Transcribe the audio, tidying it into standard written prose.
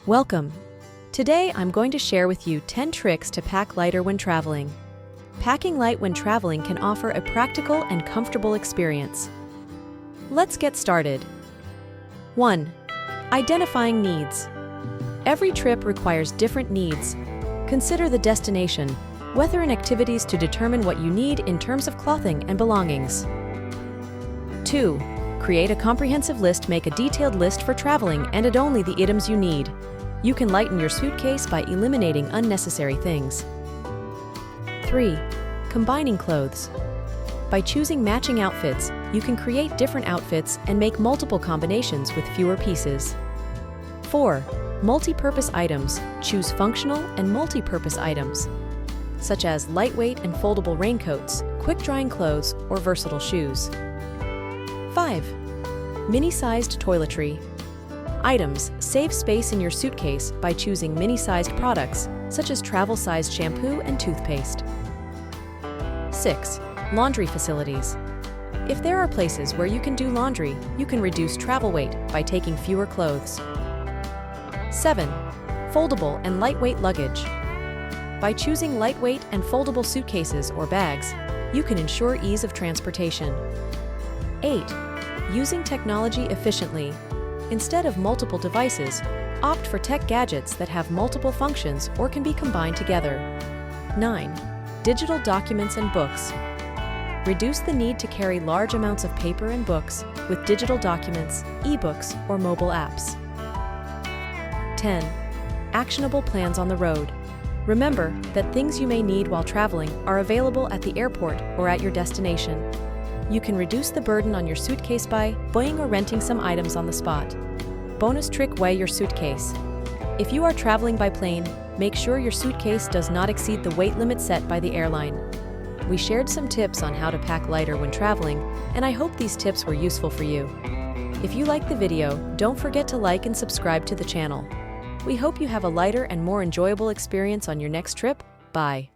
Welcome! Today I'm going to share with you 10 tricks to pack lighter when traveling. Packing light when traveling can offer a practical and comfortable experience. Let's get started. 1. Identifying needs. Every trip requires different needs. Consider the destination, weather and activities to determine what you need in terms of clothing and belongings. 2. Create a comprehensive list. Make a detailed list for traveling and add only the items you need. You can lighten your suitcase by eliminating unnecessary things. 3. Combining clothes. By choosing matching outfits, you can create different outfits and make multiple combinations with fewer pieces. 4. Multi-purpose items. Choose functional and multi-purpose items, such as lightweight and foldable raincoats, quick-drying clothes, or versatile shoes. 5. Mini-sized toiletry. Items save space in your suitcase by choosing mini-sized products, such as travel-sized shampoo and toothpaste. 6. Laundry facilities. If there are places where you can do laundry, you can reduce travel weight by taking fewer clothes. 7. Foldable and lightweight luggage. By choosing lightweight and foldable suitcases or bags, you can ensure ease of transportation. 8. Using technology efficiently. Instead of multiple devices, opt for tech gadgets that have multiple functions or can be combined together. 9. Digital documents and books. Reduce the need to carry large amounts of paper and books with digital documents, e-books, or mobile apps. 10. Actionable plans on the road. Remember that things you may need while traveling are available at the airport or at your destination. You can reduce the burden on your suitcase by buying or renting some items on the spot. Bonus trick: weigh your suitcase. If you are traveling by plane, make sure your suitcase does not exceed the weight limit set by the airline. We shared some tips on how to pack lighter when traveling, and I hope these tips were useful for you. If you liked the video, don't forget to like and subscribe to the channel. We hope you have a lighter and more enjoyable experience on your next trip. Bye.